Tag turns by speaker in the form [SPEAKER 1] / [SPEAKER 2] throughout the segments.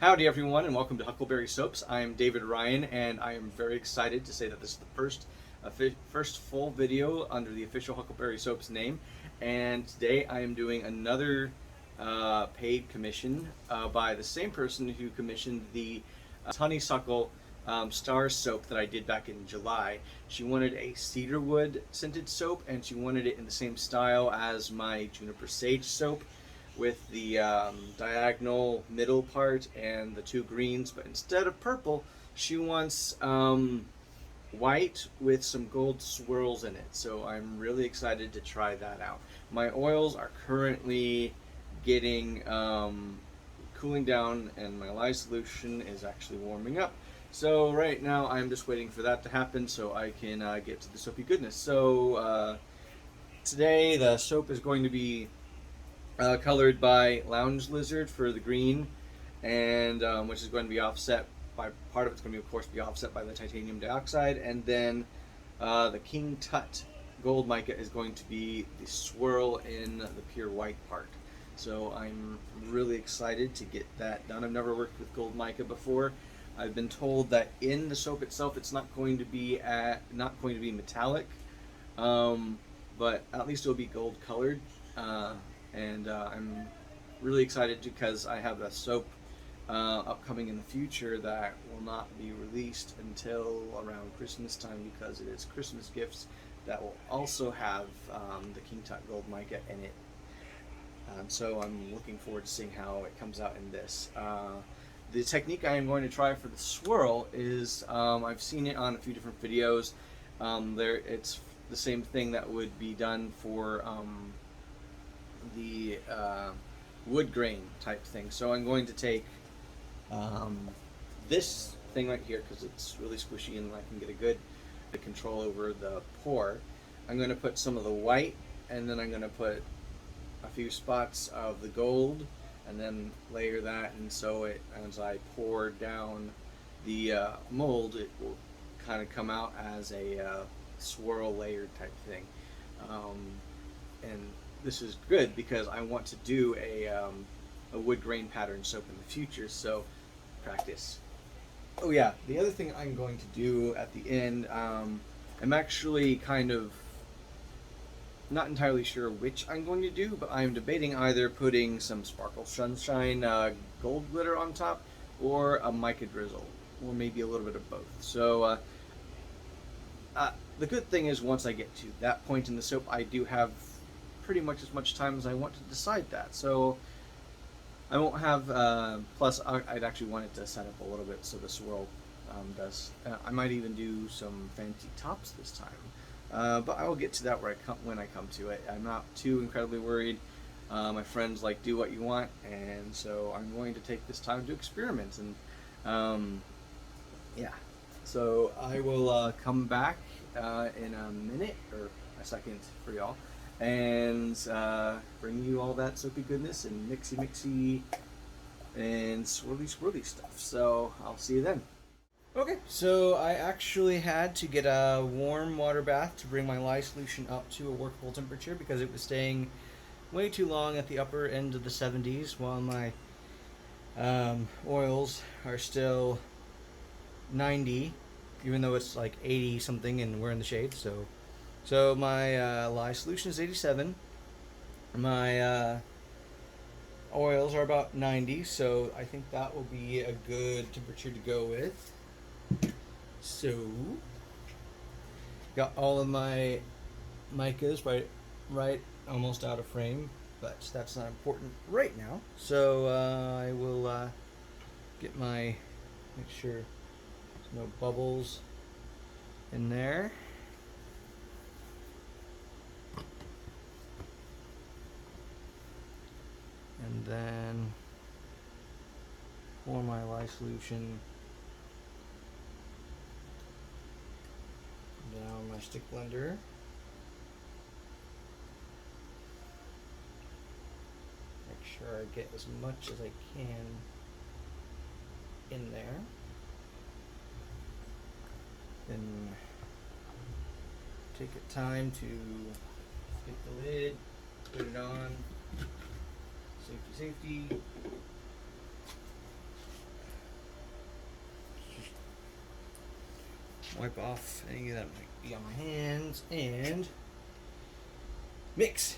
[SPEAKER 1] Howdy everyone and welcome to Huckleberry Soaps. I'm David Ryan and I am very excited to say that this is the first full video under the official Huckleberry Soaps name, and today I am doing another paid commission by the same person who commissioned the honeysuckle star soap that I did back in July. She wanted a cedarwood scented soap and she wanted it in the same style as my juniper sage soap, with the diagonal middle part and the two greens, but instead of purple, she wants white with some gold swirls in it. So I'm really excited to try that out. My oils are currently getting cooling down, and my lye solution is actually warming up. So right now I'm just waiting for that to happen so I can get to the soapy goodness. So today the soap is going to be colored by Lounge Lizard for the green, and which is going to be offset by, part of it's going to be, of course, be offset by the titanium dioxide, and then the King Tut Gold Mica is going to be the swirl in the pure white part. So I'm really excited to get that done. I've never worked with gold mica before. I've been told that in the soap itself it's not going to be metallic, but at least it'll be gold colored. And I'm really excited because I have a soap upcoming in the future that will not be released until around Christmas time, because it is Christmas gifts that will also have the King Tut Gold Mica in it. So I'm looking forward to seeing how it comes out in this. The technique I am going to try for the swirl is, I've seen it on a few different videos. It's the same thing that would be done for the wood grain type thing. So I'm going to take this thing right here, because it's really squishy and I can get a good control over the pour. I'm going to put some of the white, and then I'm going to put a few spots of the gold, and then layer that, and so as I pour down the mold, it will kind of come out as a swirl layered type thing. And this is good because I want to do a wood grain pattern soap in the future, so practice. Oh yeah, the other thing I'm going to do at the end, I'm actually kind of not entirely sure which I'm going to do, but I'm debating either putting some Sparkle Sunshine gold glitter on top, or a mica drizzle, or maybe a little bit of both. So the good thing is, once I get to that point in the soap, I do have pretty much as much time as I want to decide that. So I won't have, plus I'd actually want it to set up a little bit so the swirl does. I might even do some fancy tops this time. But I will get to that when I come to it. I'm not too incredibly worried. My friends like do what you want, and so I'm going to take this time to experiment. And yeah, so I will come back in a minute or a second for y'all, and bring you all that soapy goodness and mixy and swirly stuff. So I'll see you then. Okay, so I actually had to get a warm water bath to bring my lye solution up to a workable temperature, because it was staying way too long at the upper end of the 70s while my oils are still 90, even though it's like 80 something and we're in the shade. So my lye solution is 87. My oils are about 90, so I think that will be a good temperature to go with. So, got all of my micas right almost out of frame, but that's not important right now. So I will make sure there's no bubbles in there. And then pour my lye solution down my stick blender. Make sure I get as much as I can in there. Then take a time to get the lid, put it on, safety. wipe off any that might be on my hands, and mix.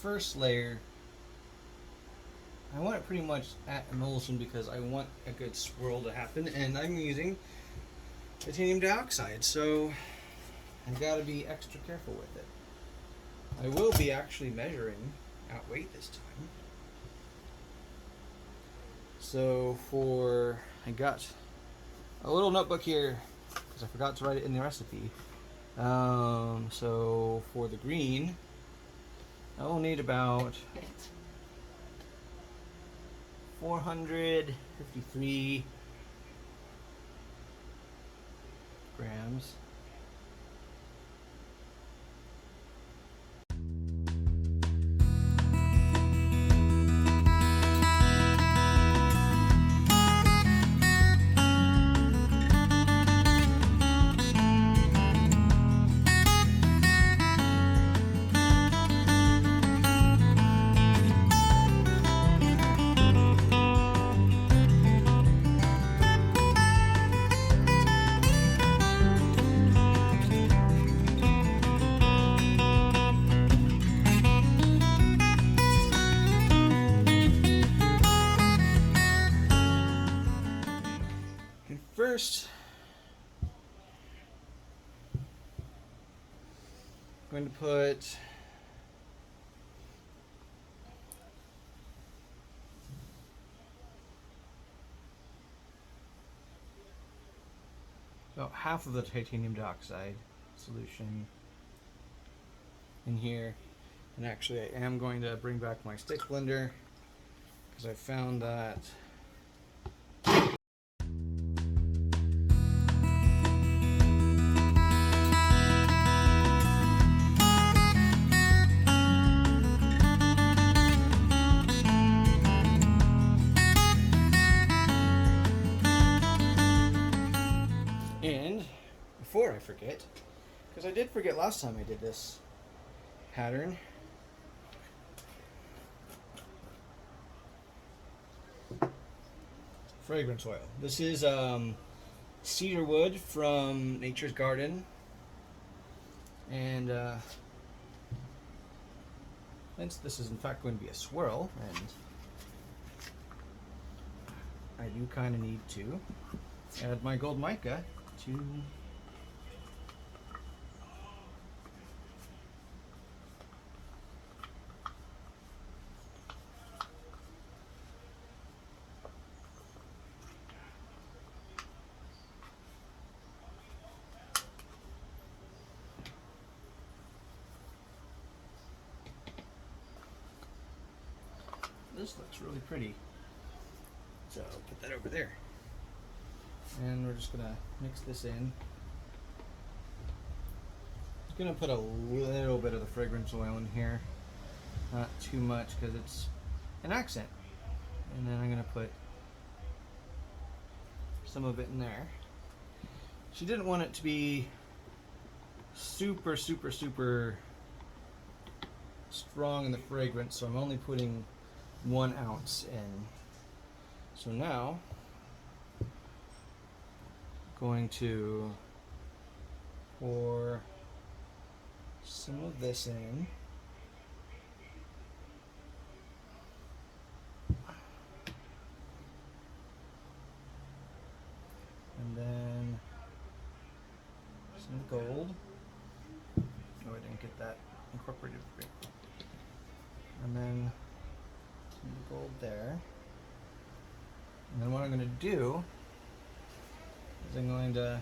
[SPEAKER 1] First layer, I want it pretty much at emulsion because I want a good swirl to happen, and I'm using titanium dioxide, so I've got to be extra careful with it. I will be actually measuring at weight this time. So I got a little notebook here because I forgot to write it in the recipe. So for the green, I will need about 453 grams. First, I'm going to put about half of the titanium dioxide solution in here. And actually I am going to bring back my stick blender because I found that before I forget, because I did forget last time I did this pattern. Fragrance oil. This is Cedarwood from Nature's Garden, and since this is in fact going to be a swirl, and I do kind of need to add my gold mica to this looks really pretty. So I'll put that over there. And we're just gonna mix this in. I'm gonna put a little bit of the fragrance oil in here. Not too much because it's an accent. And then I'm gonna put some of it in there. She didn't want it to be super strong in the fragrance, so I'm only putting 1 ounce in. So now going to pour some of this in. And then some gold. Oh, I didn't get that incorporated. And then some gold there. And then what I'm going to do is I'm going to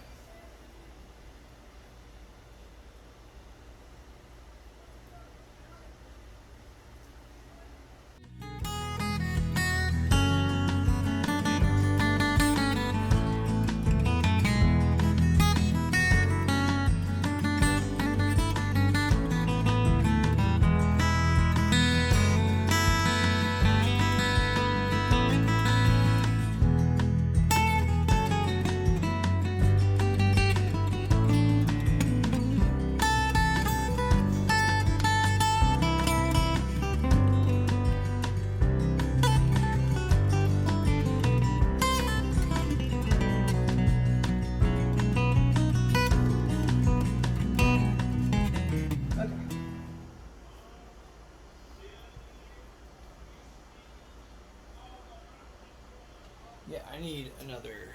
[SPEAKER 1] I need another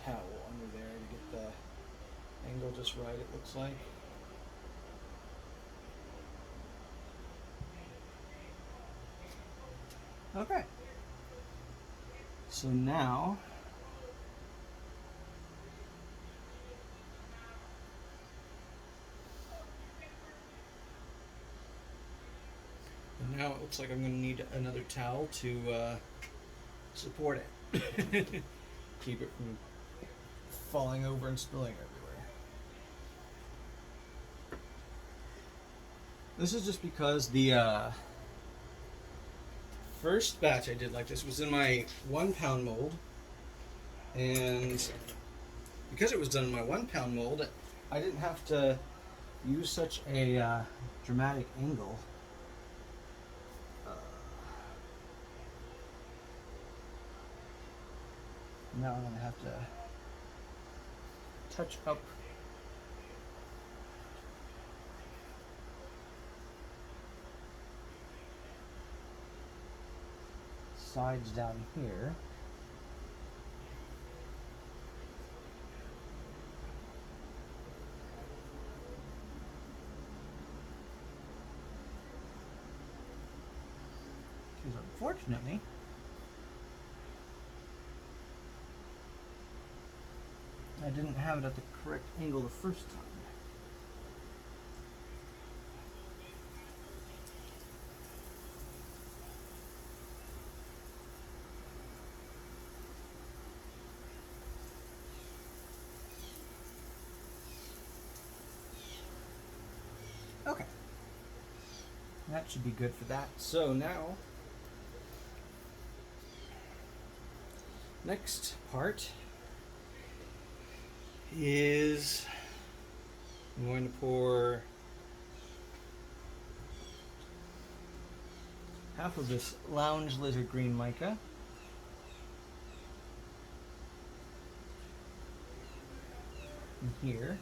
[SPEAKER 1] towel under there to get the angle just right, it looks like. Okay. So now it looks like I'm going to need another towel to support it. Keep it from falling over and spilling everywhere. This is just because the first batch I did like this was in my 1 pound mold, and because it was done in my 1 pound mold, I didn't have to use such a dramatic angle. Now I'm going to have to touch up sides down here. Because unfortunately, I didn't have it at the correct angle the first time. Okay. That should be good for that. So now, next part is I'm going to pour half of this lounge lizard green mica in here.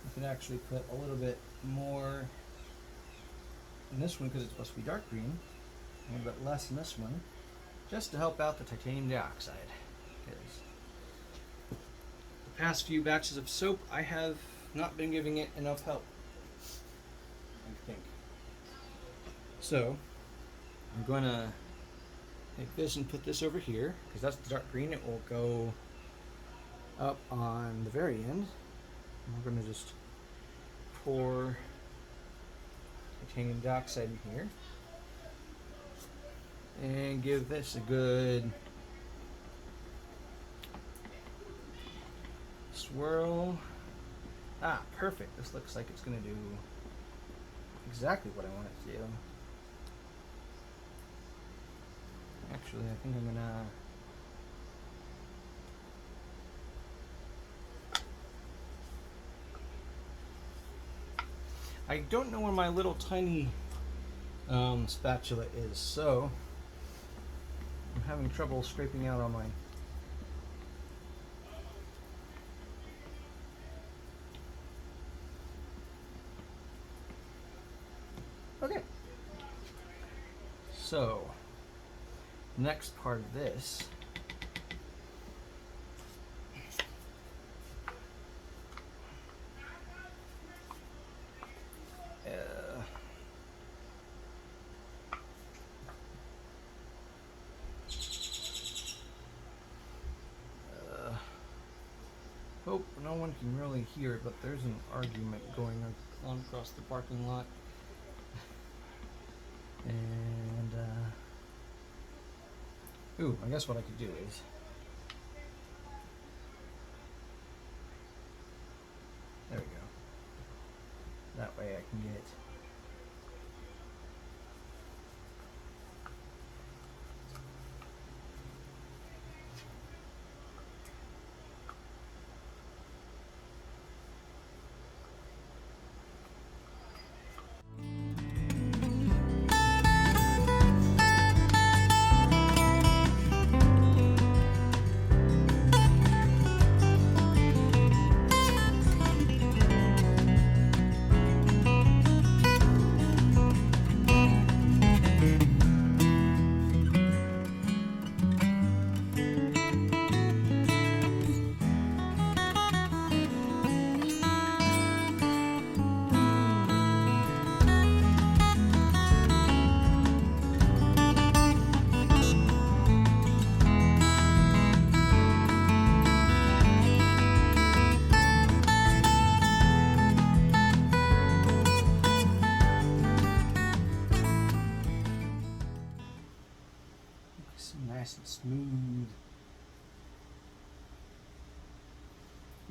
[SPEAKER 1] You can actually put a little bit more in this one because it's supposed to be dark green, a little bit less in this one, just to help out the titanium dioxide. Because the past few batches of soap, I have not been giving it enough help, I think. So, I'm going to take this and put this over here, because that's the dark green. It will go up on the very end. And we're going to just pour titanium dioxide in here. And give this a good swirl. Ah, perfect. This looks like it's going to do exactly what I want it to do. Actually, I think I'm going to... I don't know where my little tiny spatula is, so I'm having trouble scraping out on my... Okay. So, next part of this hope no one can really hear it, but there's an argument going on across the parking lot. And, ooh, I guess what I could do is there we go. That way I can get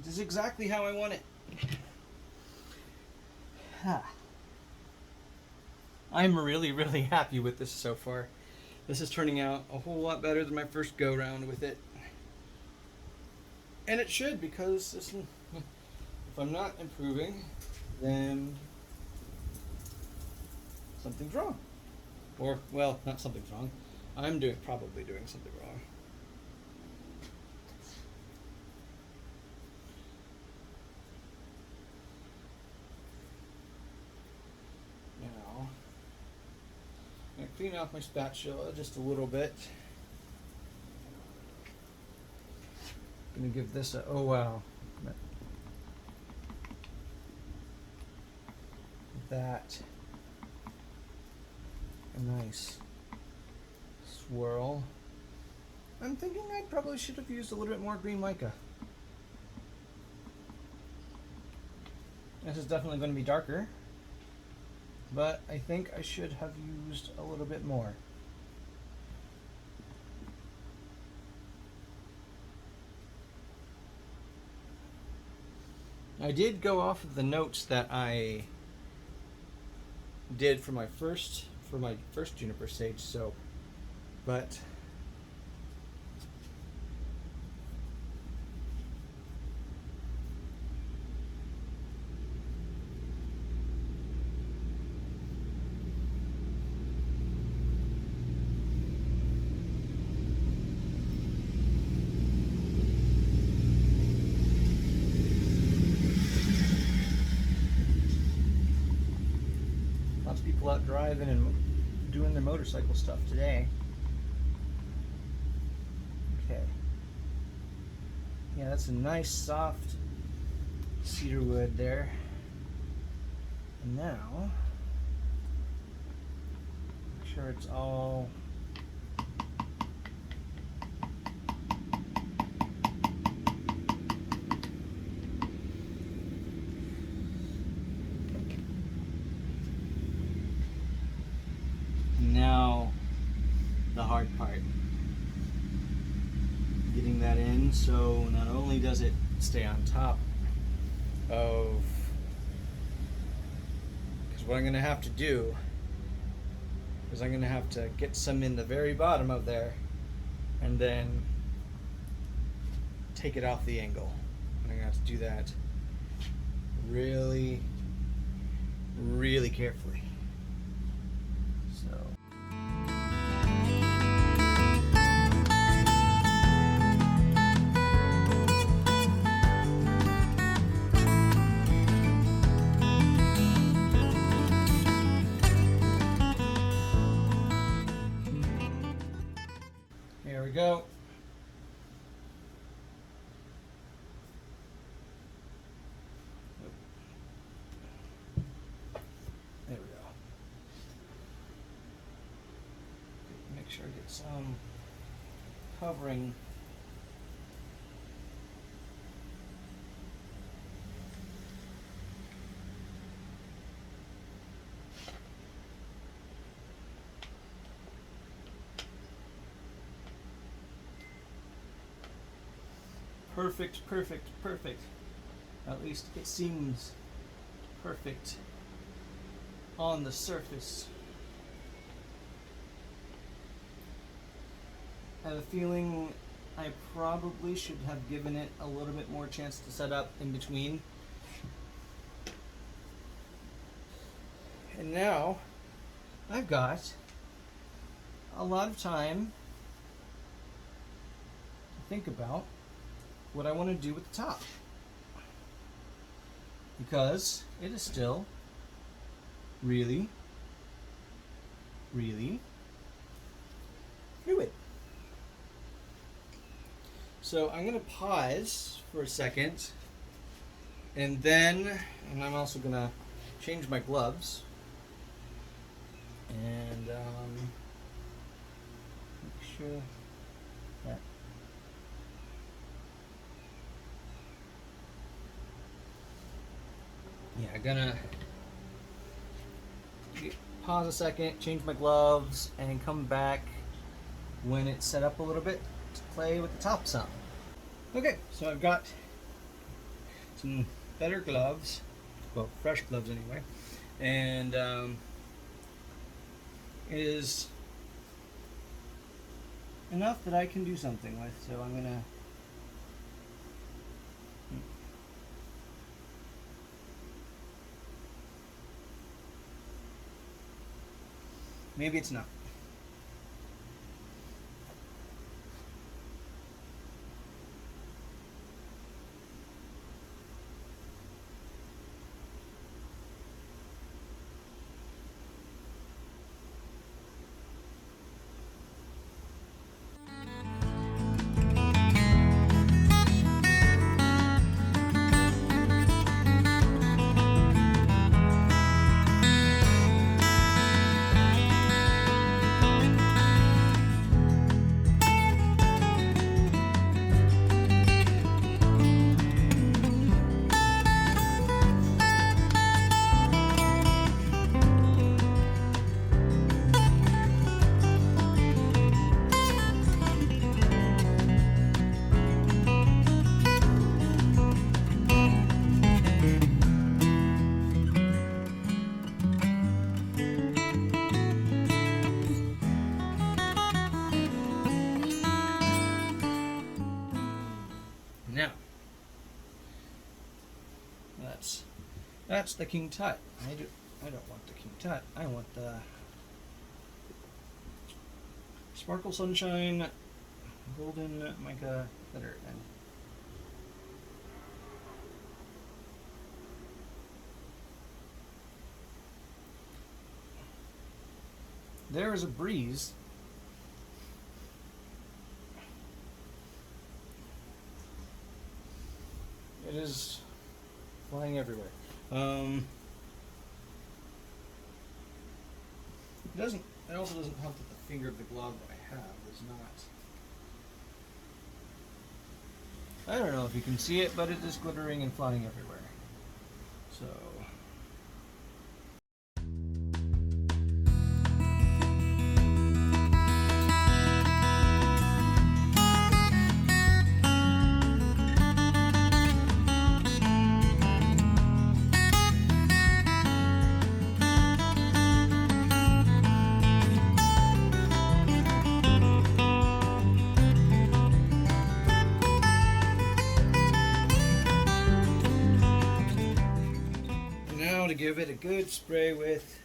[SPEAKER 1] This is exactly how I want it. I'm really, really happy with this so far. This is turning out a whole lot better than my first go round with it. And it should, because if I'm not improving, then something's wrong. Or, well, not something's wrong. I'm probably doing something wrong. Now, I'm going to clean off my spatula just a little bit. I'm going to give this a, oh wow. That a nice swirl. I'm thinking I probably should have used a little bit more green mica. This is definitely going to be darker, but I think I should have used a little bit more. I did go off of the notes that I did for my first juniper sage soap, but lots of people out driving and doing their motorcycle stuff today. Okay. Yeah, that's a nice soft cedar wood there. And now, make sure it's all now the hard part, getting that in so not only does it stay on top of, because what I'm going to have to do is I'm going to have to get some in the very bottom of there and then take it off the angle. I'm going to have to do that really, really carefully. So there we go. There we go. Make sure I get some covering. Perfect, perfect, perfect. At least it seems perfect on the surface. I have a feeling I probably should have given it a little bit more chance to set up in between. And now I've got a lot of time to think about what I want to do with the top, because it is still really, really fluid. So I'm going to pause for a second, and I'm also going to change my gloves and make sure that I'm gonna pause a second, change my gloves, and come back when it's set up a little bit to play with the top some. Okay, so I've got some better gloves, well, fresh gloves anyway, and is enough that I can do something with. So I'm gonna maybe it's not. Now, that's the King Tut. I don't want the King Tut. I want the Sparkle Sunshine Golden Mica Glitter. And there is a breeze. It is flying everywhere. It also doesn't help that the finger of the glove I have is not. I don't know if you can see it, but it is glittering and flying everywhere. So. Now to give it a good spray with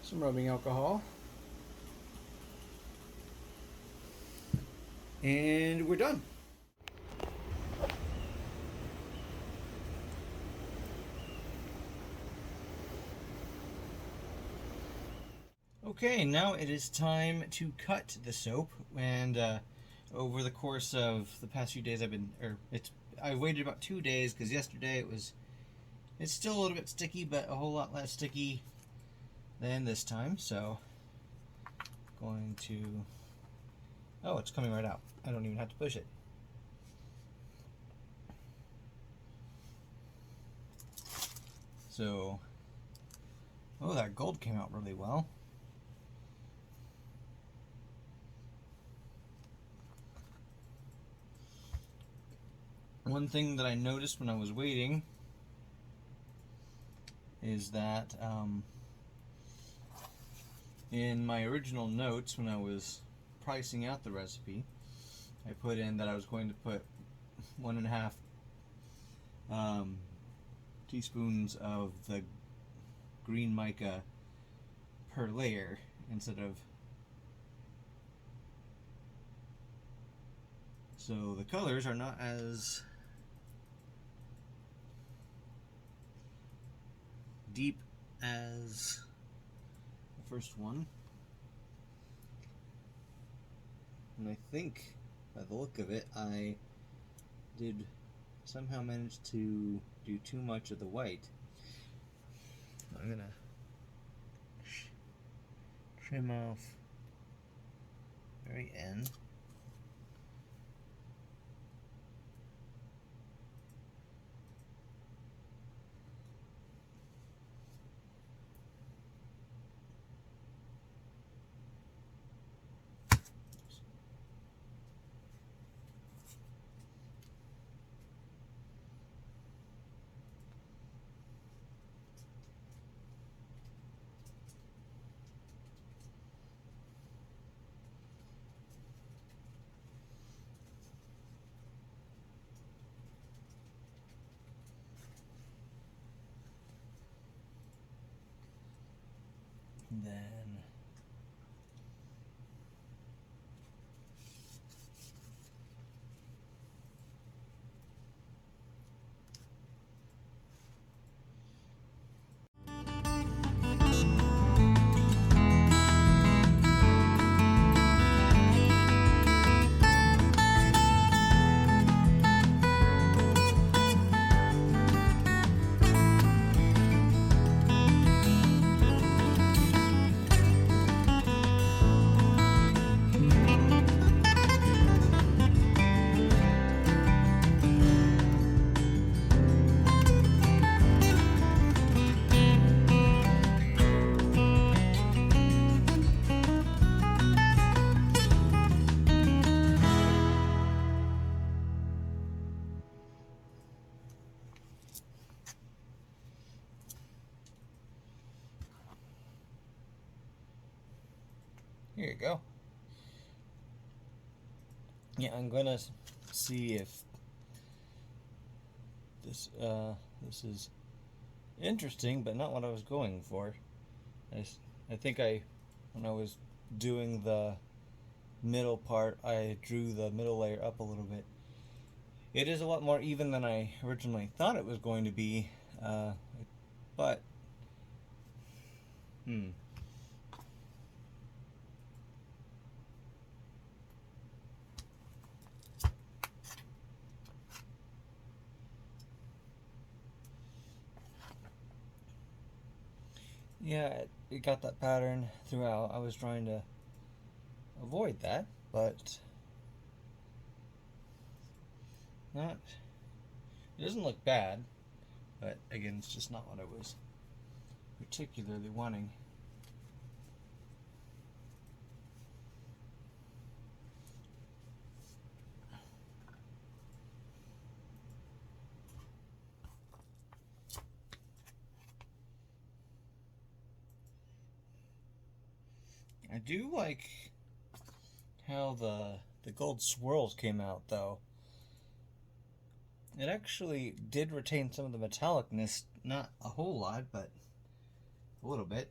[SPEAKER 1] some rubbing alcohol. And we're done. Okay, now it is time to cut the soap, and over the course of the past few days I waited about 2 days because yesterday it's still a little bit sticky, but a whole lot less sticky than this time. So going to, oh, it's coming right out. I don't even have to push it. So, oh, that gold came out really well. One thing that I noticed when I was waiting is that in my original notes when I was pricing out the recipe, I put in that I was going to put 1.5 teaspoons of the green mica per layer instead of. So the colors are not as deep as the first one, and I think by the look of it I did somehow manage to do too much of the white. I'm gonna trim off the very end. And then here you go. Yeah, I'm gonna see if this is interesting, but not what I was going for. I think when I was doing the middle part, I drew the middle layer up a little bit. It is a lot more even than I originally thought it was going to be, but yeah, it got that pattern throughout. I was trying to avoid that, but not. It doesn't look bad, but again, it's just not what I was particularly wanting. I do like how the gold swirls came out, though. It actually did retain some of the metallicness, not a whole lot, but a little bit.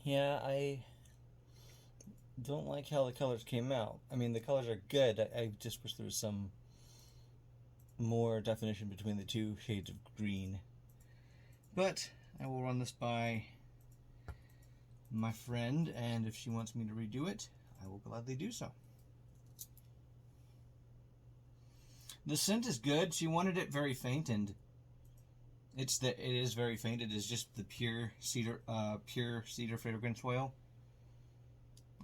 [SPEAKER 1] Yeah, I don't like how the colors came out. I mean, the colors are good. I just wish there was some more definition between the two shades of green. But I will run this by my friend, and if she wants me to redo it, I will gladly do so. The scent is good. She wanted it very faint, and it is very faint. It is just the pure cedar fragrance oil,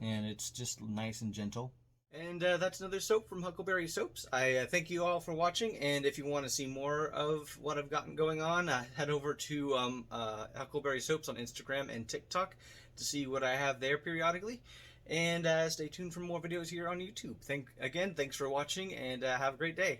[SPEAKER 1] and it's just nice and gentle. And that's another soap from Huckleberry Soaps. I thank you all for watching, and if you want to see more of what I've gotten going on, head over to Huckleberry Soaps on Instagram and TikTok to see what I have there periodically. And stay tuned for more videos here on YouTube. Thanks for watching, and have a great day.